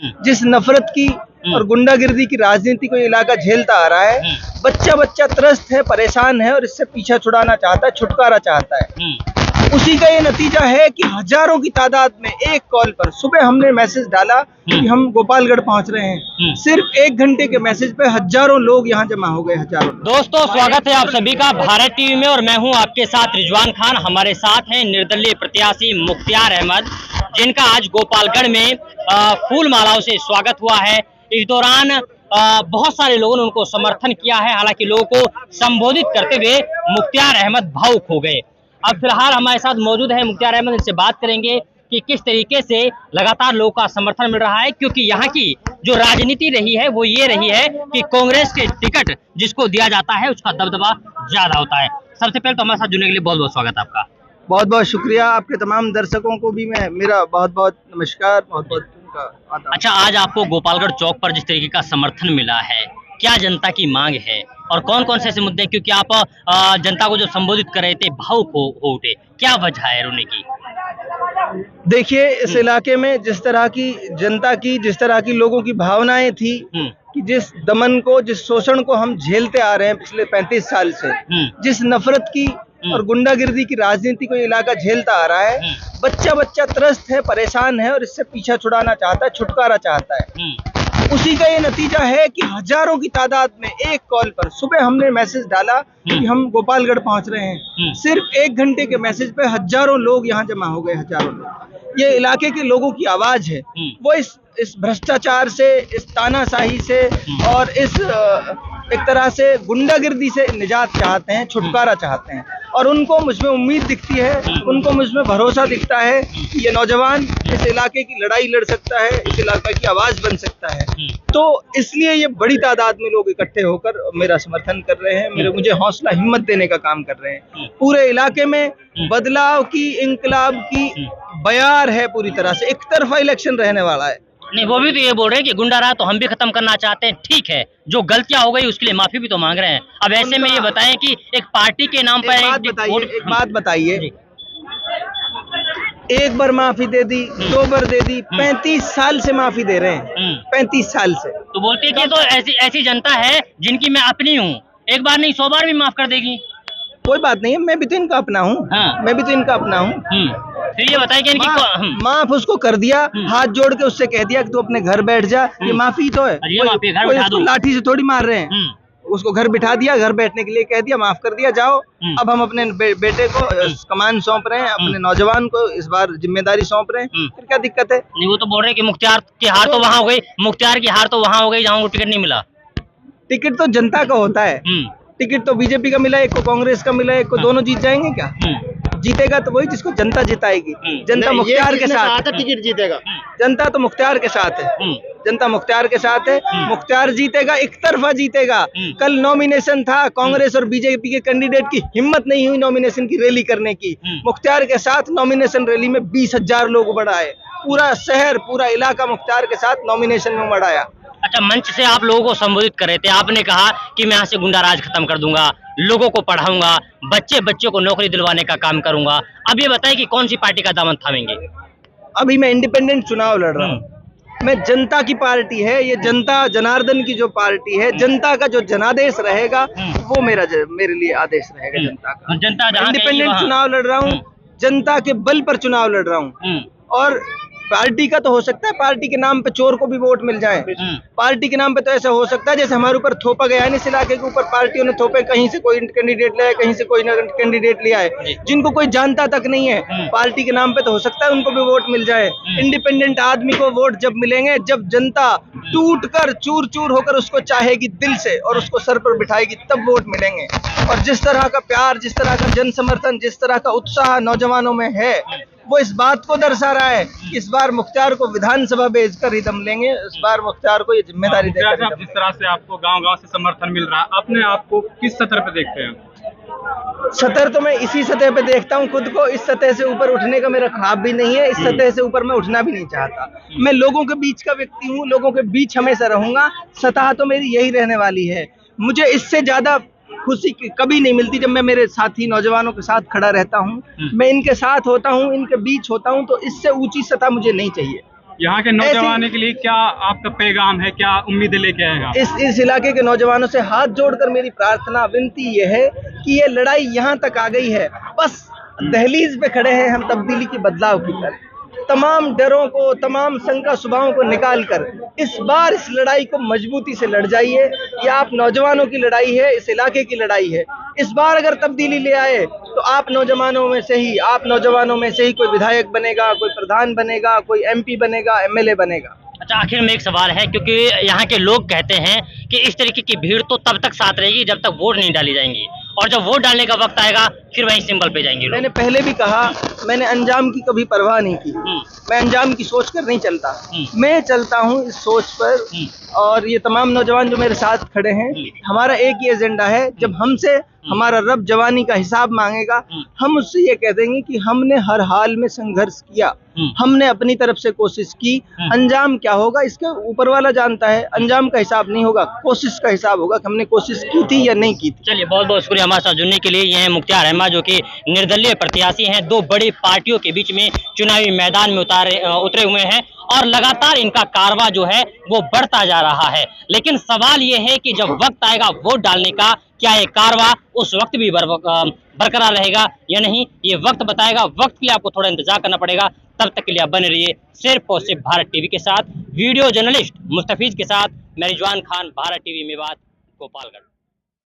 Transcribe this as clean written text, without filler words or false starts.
जिस नफरत की और गुंडागिर्दी की राजनीति को ये इलाका झेलता आ रहा है, बच्चा बच्चा त्रस्त है, परेशान है और इससे पीछा छुड़ाना चाहता है, छुटकारा चाहता है। उसी का ये नतीजा है कि हजारों की तादाद में एक कॉल पर सुबह हमने मैसेज डाला कि हम गोपालगढ़ पहुंच रहे हैं, सिर्फ 1 घंटे के मैसेज पे हजारों लोग यहाँ जमा हो गए, हजारों। दोस्तों, स्वागत है आप सभी का भारत टीवी में और मैं हूं आपके साथ रिजवान खान। हमारे साथ हैं निर्दलीय प्रत्याशी मुख्तियार अहमद, जिनका आज गोपालगढ़ में फूल मालाओं से स्वागत हुआ है। इस दौरान बहुत सारे लोगों ने उनको समर्थन किया है। हालांकि लोगों को संबोधित करते हुए मुख्तियार अहमद भावुक हो गए। अब फिलहाल हमारे साथ मौजूद है मुख्तियार अहमद, इनसे बात करेंगे कि किस तरीके से लगातार लोगों का समर्थन मिल रहा है, क्योंकि यहाँ की जो राजनीति रही है वो ये रही है कि कांग्रेस के टिकट जिसको दिया जाता है उसका दबदबा ज्यादा होता है। सबसे पहले तो हमारे साथ जुड़ने के लिए बहुत बहुत स्वागत है आपका। बहुत बहुत शुक्रिया। आपके तमाम दर्शकों को भी मेरा बहुत बहुत नमस्कार, बहुत बहुत आदाब। अच्छा, आज आपको गोपालगढ़ चौक पर जिस तरीके का समर्थन मिला है, क्या जनता की मांग है और कौन कौन से ऐसे मुद्दे, क्योंकि आप जनता को जो संबोधित कर रहे थे भावुक हो उठे, क्या वजह है रोने की? देखिए, इस इलाके में जिस तरह की जनता की, जिस तरह की लोगों की भावनाएं थी कि जिस दमन को, जिस शोषण को हम झेलते आ रहे हैं पिछले 35 साल से, जिस नफरत की और गुंडागिर्दी की राजनीति को ये इलाका झेलता आ रहा है, बच्चा बच्चा त्रस्त है, परेशान है और इससे पीछा छुड़ाना चाहता है, छुटकारा चाहता है। उसी का ये नतीजा है कि हजारों की तादाद में एक कॉल पर सुबह हमने मैसेज डाला कि हम गोपालगढ़ पहुंच रहे हैं, सिर्फ 1 घंटे के मैसेज पे हजारों लोग यहाँ जमा हो गए, हजारों लोग। ये इलाके के लोगों की आवाज है। वो इस भ्रष्टाचार से, इस तानाशाही से और इस एक तरह से गुंडागिर्दी से निजात चाहते हैं, छुटकारा चाहते हैं। और उनको मुझमें उम्मीद दिखती है, उनको मुझमें भरोसा दिखता है कि ये नौजवान इस इलाके की लड़ाई लड़ सकता है, इस इलाके की आवाज बन सकता है। तो इसलिए ये बड़ी तादाद में लोग इकट्ठे होकर मेरा समर्थन कर रहे हैं, मुझे हौसला हिम्मत देने का काम कर रहे हैं। पूरे इलाके में बदलाव की, इंकलाब की बयार है पूरी तरह से। एक तरफा इलेक्शन रहने वाला है। नहीं, वो भी तो ये बोल रहे हैं कि गुंडा राज तो हम भी खत्म करना चाहते हैं। ठीक है, जो गलतियां हो गई उसके लिए माफी भी तो मांग रहे हैं। अब ऐसे में ये बताएं कि एक पार्टी के नाम पर एक बात बताइए, एक बार माफी दे दी, 2 बार दे दी, 35 साल से माफी दे रहे हैं, 35 साल से। तो बोलते हैं कि तो ऐसी जनता है जिनकी मैं अपनी हूँ, एक बार नहीं 100 बार भी माफ कर देगी। कोई बात नहीं है, मैं भी तो इनका अपना हूँ। मैं भी तो इनका अपना हूँ। फिर ये बताइए कि इनकी माफ उसको कर दिया, हाथ जोड़ के उससे कह दिया कि तू अपने घर बैठ जा, ये माफी तो है। कोई लाठी से थोड़ी मार रहे हैं, उसको घर बिठा दिया, घर बैठने के लिए कह दिया, माफ कर दिया, जाओ। अब हम अपने बेटे को कमान सौंप रहे हैं, अपने नौजवान को इस बार जिम्मेदारी सौंप रहे हैं, फिर क्या दिक्कत है? नहीं, वो तो बोल रहे हैं कि मुख्तियार की हार तो वहाँ हो गई, मुख्तियार की हार तो वहाँ हो गई जहाँ टिकट नहीं मिला। टिकट तो जनता का होता है। टिकट तो बीजेपी का मिला, एक को कांग्रेस का मिला, एक को, दोनों जीत जाएंगे क्या? जीतेगा तो वही जिसको जनता जिताएगी। जनता मुख्तियार के साथ है, टिकट जीतेगा। जनता तो मुख्तियार के साथ है, जनता मुख्तियार के साथ है। मुख्तियार जीतेगा, एक तरफा जीतेगा। कल नॉमिनेशन था, कांग्रेस और बीजेपी के कैंडिडेट की हिम्मत नहीं हुई नॉमिनेशन की रैली करने की। मुख्तियार के साथ नॉमिनेशन रैली में 20,000 लोग उमड़ आए, पूरा शहर, पूरा इलाका मुख्तियार के साथ नॉमिनेशन में उमड़ आया। अच्छा, मंच से आप लोगों को संबोधित कर रहे थे, आपने कहा कि मैं यहाँ से गुंडा राज खत्म कर दूंगा, लोगों को पढ़ाऊंगा, बच्चों को नौकरी दिलवाने का काम करूंगा। अब ये बताएं कि कौन सी पार्टी का दामन थामेंगे? अभी मैं इंडिपेंडेंट चुनाव लड़ रहा हूँ। मैं जनता की पार्टी है, ये जनता जनार्दन की जो पार्टी है, जनता का जो जनादेश रहेगा वो मेरे लिए आदेश रहेगा जनता का। जनता इंडिपेंडेंट चुनाव लड़ रहा हूँ, जनता के बल पर चुनाव लड़ रहा हूँ। और पार्टी का तो हो सकता है पार्टी के नाम पे चोर को भी वोट मिल जाए, पार्टी के नाम पे तो ऐसा हो सकता है जैसे हमारे ऊपर थोपा गया है इस इलाके के ऊपर, पार्टियों ने थोपे, कहीं से कोई कैंडिडेट ले आए, कहीं से कोई कैंडिडेट ले आए जिनको कोई जानता तक नहीं है। पार्टी के नाम पे तो हो सकता है उनको भी वोट मिल जाए। इंडिपेंडेंट आदमी को वोट जब मिलेंगे, जब जनता टूट कर चूर चूर होकर उसको चाहेगी दिल से और उसको सर पर बिठाएगी, तब वोट मिलेंगे। और जिस तरह का प्यार, जिस तरह का जन समर्थन, जिस तरह का उत्साह नौजवानों में है, वो इस बात को दर्शा रहा है कि इस बार मुख्तियार को विधानसभा भेजकर ही दम लेंगे। इस बार मुख्तियार को ये जिम्मेदारी देकर। जिस तरह से आपको गांव-गांव से समर्थन मिल रहा है, अपने आप को किस सतह पे देखते हैं? सतह तो मैं इसी सतह पे देखता हूँ खुद को। इस सतह से ऊपर उठने का मेरा ख्वाब भी नहीं है, इस सतह से ऊपर मैं उठना भी नहीं चाहता। मैं लोगों के बीच का व्यक्ति हूँ, लोगों के बीच हमेशा रहूंगा। सतह तो मेरी यही रहने वाली है। मुझे इससे ज्यादा खुशी कभी नहीं मिलती जब मैं मेरे साथी नौजवानों के साथ खड़ा रहता हूँ, मैं इनके साथ होता हूँ, इनके बीच होता हूँ, तो इससे ऊंची सतह मुझे नहीं चाहिए। यहाँ के नौजवानों के लिए क्या आपका पैगाम है, क्या उम्मीदें लेके आए हैं आप? इस इलाके के नौजवानों से हाथ जोड़कर मेरी प्रार्थना विनती ये है कि ये लड़ाई यहाँ तक आ गई है, बस दहलीज पे खड़े हैं हम तब्दीली की, बदलाव की तरफ। तमाम डरों को, तमाम शंका सुभावों को निकाल कर इस बार इस लड़ाई को मजबूती से लड़ जाइए। ये आप नौजवानों की लड़ाई है, इस इलाके की लड़ाई है। इस बार अगर तब्दीली ले आए तो आप नौजवानों में से ही कोई विधायक बनेगा, कोई प्रधान बनेगा, कोई MP बनेगा, MLA बनेगा। अच्छा, आखिर में एक सवाल है, क्योंकि यहाँ के लोग कहते हैं कि इस तरीके की भीड़ तो तब तक साथ रहेगी जब तक वोट नहीं डाली जाएंगी, और जब वोट डालने का वक्त आएगा फिर वहीं सिंबल पे जाएंगे लोग। मैंने पहले भी कहा, मैंने अंजाम की कभी परवाह नहीं की। मैं अंजाम की सोच कर नहीं चलता, मैं चलता हूँ इस सोच पर। और ये तमाम नौजवान जो मेरे साथ खड़े हैं, हमारा एक ही एजेंडा है, जब हमसे हमारा रब जवानी का हिसाब मांगेगा, हम उससे ये कह देंगे कि हमने हर हाल में संघर्ष किया, हमने अपनी तरफ से कोशिश की। अंजाम क्या होगा इसका ऊपर वाला जानता है, अंजाम का हिसाब नहीं होगा, कोशिश का हिसाब होगा कि हमने कोशिश की थी या नहीं की थी। चलिए, बहुत बहुत शुक्रिया हमारे साथ जुड़ने के लिए। ये हैं मुख्तार अहमद, जो कि निर्दलीय प्रत्याशी हैं, दो बड़ी पार्टियों के बीच में चुनावी मैदान में उतरे हुए हैं, और लगातार इनका कारवां जो है वो बढ़ता जा रहा है। लेकिन सवाल ये है कि जब वक्त आएगा वोट डालने का, क्या ये कारवां उस वक्त भी बरकरार रहेगा या नहीं, ये वक्त बताएगा। वक्त के लिए आपको थोड़ा इंतजार करना पड़ेगा। तब तक के लिए आप बने रहिए सिर्फ और सिर्फ भारत टीवी के साथ। वीडियो जर्नलिस्ट मुस्तफीज के साथ मैं रिजवान खान, भारत टीवी मेवात, गोपालगढ़।